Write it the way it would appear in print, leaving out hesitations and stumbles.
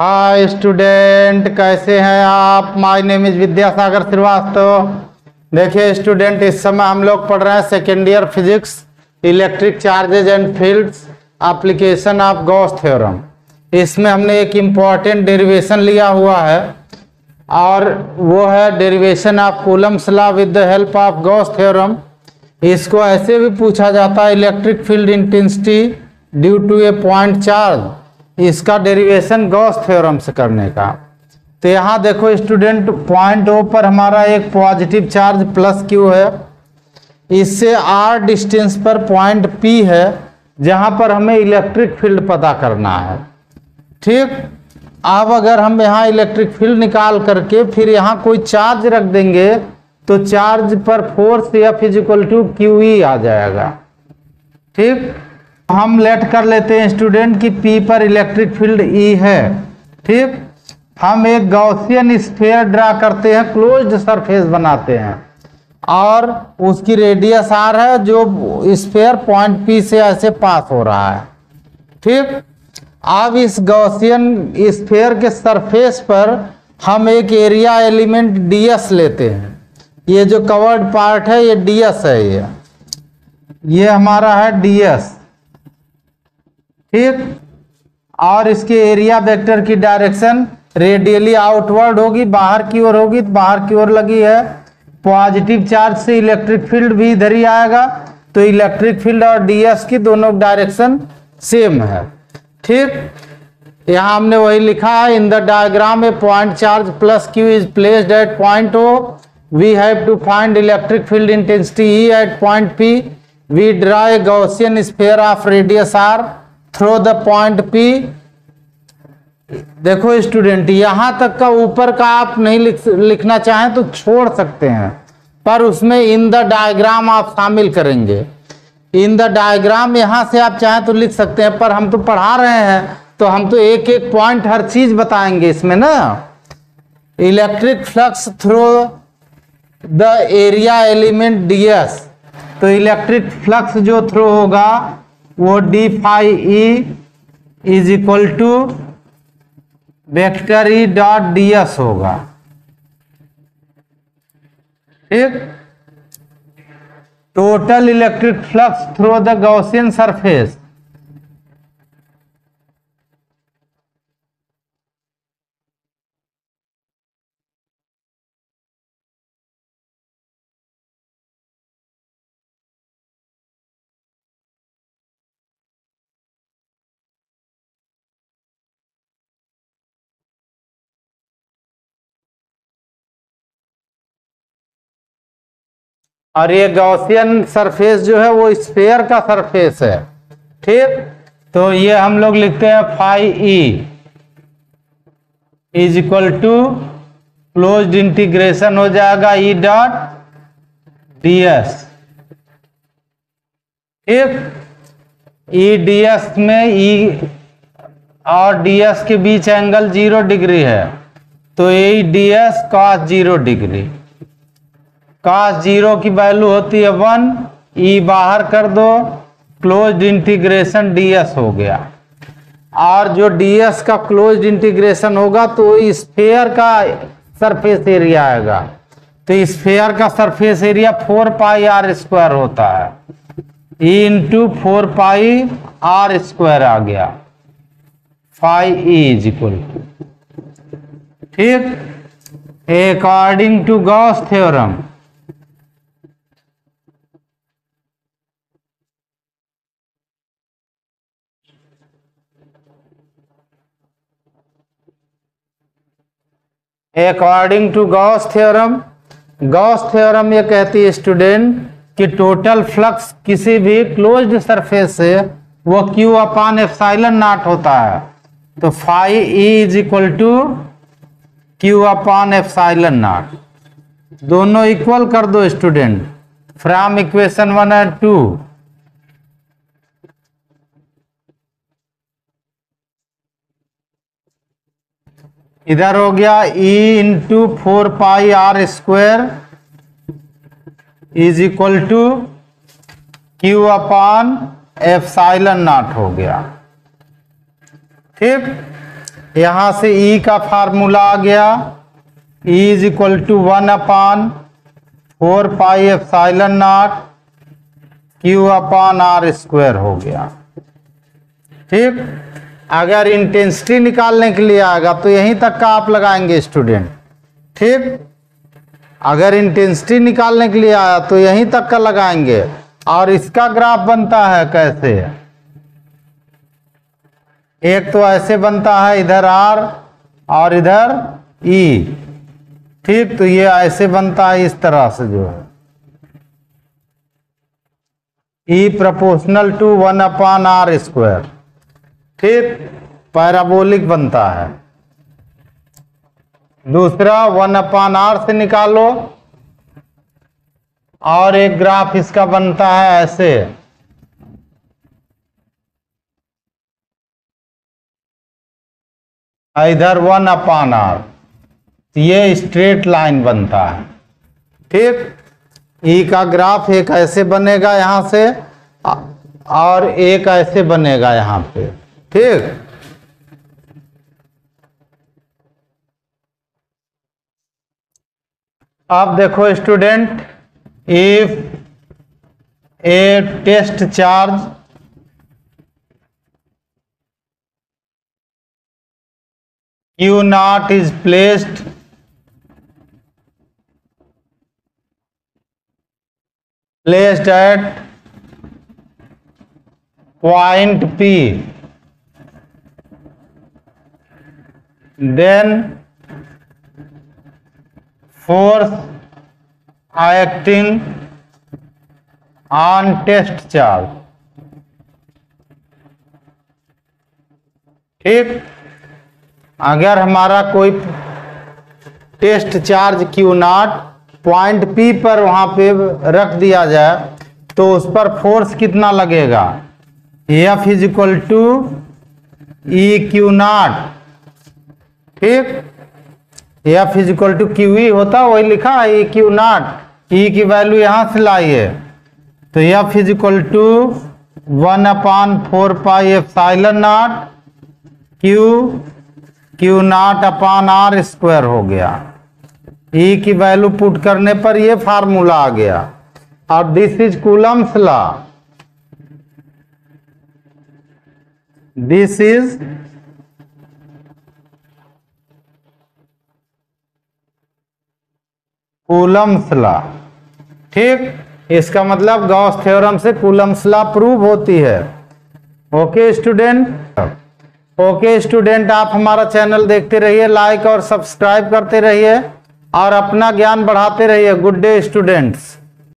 Hi student, कैसे हैं आप। My name is Vidyasagar Shrivastava. देखिए स्टूडेंट, इस समय हम लोग पढ़ रहे हैं second year physics, electric charges and fields, application of Gauss theorem. इसमें हमने एक इम्पॉर्टेंट डेरिवेशन लिया हुआ है और वो है derivation of Coulomb's law with the help of Gauss theorem. इसको ऐसे भी पूछा जाता है, electric field intensity due to a point charge, इसका डेरिवेशन गॉस थ्योरम से करने का। तो यहाँ देखो स्टूडेंट, पॉइंट ओ पर हमारा एक पॉजिटिव चार्ज प्लस क्यू है, इससे आर डिस्टेंस पर पॉइंट पी है जहाँ पर हमें इलेक्ट्रिक फील्ड पता करना है। ठीक, अब अगर हम यहाँ इलेक्ट्रिक फील्ड निकाल करके फिर यहाँ कोई चार्ज रख देंगे तो चार्ज पर force F is equal to Q E आ जाएगा। ठीक, हम लेट कर लेते हैं स्टूडेंट कि P पर इलेक्ट्रिक फील्ड E है। ठीक, हम एक गॉसियन स्फीयर ड्रा करते हैं, क्लोज्ड सरफेस बनाते हैं और उसकी रेडियस R है, जो स्फीयर पॉइंट P से ऐसे पास हो रहा है। ठीक, अब इस गॉसियन स्फीयर के सरफेस पर हम एक एरिया एलिमेंट ds लेते हैं। ये जो कवर्ड पार्ट है ये ds है, ये हमारा है ds। ठीक, और इसके एरिया वेक्टर की डायरेक्शन रेडियली आउटवर्ड होगी, बाहर की ओर होगी, तो बाहर की ओर लगी है। पॉजिटिव चार्ज से इलेक्ट्रिक फील्ड भी इधर ही आएगा, तो इलेक्ट्रिक फील्ड और ds की दोनों डायरेक्शन सेम है। ठीक, यहाँ हमने वही लिखा है, in the diagram a point charge plus q is placed at point O, we have to find electric field intensity E at point P, we draw a Gaussian sphere of radius R through the point P। देखो student, यहां तक का ऊपर का आप नहीं लिखना चाहें तो छोड़ सकते हैं, पर उसमें इन द डायग्राम आप शामिल करेंगे। इन द डायग्राम यहां से आप चाहें तो लिख सकते हैं, पर हम तो पढ़ा रहे हैं तो हम तो एक एक पॉइंट हर चीज बताएंगे इसमें ना। Electric flux through the area element ds, तो इलेक्ट्रिक फ्लक्स जो थ्रू होगा वो d phi E is equal to vector E dot ds होगा। ठीक, total electric flux through the Gaussian surface, और ये गॉसियन सरफेस जो है वो स्फीयर का सरफेस है। ठीक, तो ये हम लोग लिखते हैं phi E is equal to closed integration हो जाएगा ई डॉट ds। ठीक, ई ds में ई और ds के बीच एंगल 0 डिग्री है, तो ए ds cos 0 डिग्री। cos 0 की वैल्यू होती है 1, ई बाहर कर दो, क्लोज्ड इंटीग्रेशन ds हो गया। और जो ds का क्लोज्ड इंटीग्रेशन होगा तो स्फीयर का सरफेस एरिया आएगा, तो स्फीयर का surface area 4 pi r square होता है, e into 4 pi r square आ गया, phi E is equal to. ठीक, according to Gauss theorem, according to Gauss theorem, Gauss theorem ये कहती है स्टूडेंट कि टोटल फ्लक्स किसी भी क्लोज्ड सरफेस से वो Q अपान एप्सिलॉन नॉट होता है, तो phi E is equal to Q upon epsilon naught. दोनों इक्वल कर दो स्टूडेंट फ्रॉम इक्वेशन 1 एंड 2। इधर हो गया E into 4 pi r square is equal to Q upon epsilon naught हो गया। ठीक, यहां से ई का फार्मूला आ गया, E is equal to 1/4πε0 Q/r² हो गया। ठीक, अगर इंटेंसिटी निकालने के लिए आएगा तो यहीं तक का आप लगाएंगे स्टूडेंट। ठीक, अगर इंटेंसिटी निकालने के लिए आया तो यहीं तक का लगाएंगे। और इसका ग्राफ बनता है कैसे, एक तो ऐसे बनता है, इधर R और इधर E। ठीक, तो ये ऐसे बनता है इस तरह से जो है, E प्रोपोर्शनल टू 1/r²। ठीक, पैराबोलिक बनता है। दूसरा 1/r से निकालो, और एक ग्राफ इसका बनता है ऐसे, इधर 1/r, ये स्ट्रेट लाइन बनता है। ठीक, ई का ग्राफ एक ऐसे बनेगा यहां से, और एक ऐसे बनेगा यहां पे। ठीक, अब देखो student, if a test charge Q0 is placed at point P, then force acting on test charge। ठीक, अगर हमारा कोई test charge Q0 point P पर वहां पे रख दिया जाए तो उस पर फोर्स कितना लगेगा, F is equal to EQ0। ठीक, F is equal to QE होता, वही लिखा है EQ0, E की वैल्यू यहां से लाइए, तो F is equal to 1/4πε0 Q0/r² हो गया। E की वैल्यू पुट करने पर ये फार्मूला आ गया। और this is Coulomb's law, this is Coulomb's law. ठीक, इसका मतलब गॉस थ्योरम से कूलम्स लॉ प्रूव होती है। ओके स्टूडेंट, ओके स्टूडेंट, आप हमारा चैनल देखते रहिए, लाइक और सब्सक्राइब करते रहिए और अपना ज्ञान बढ़ाते रहिए। Good day students.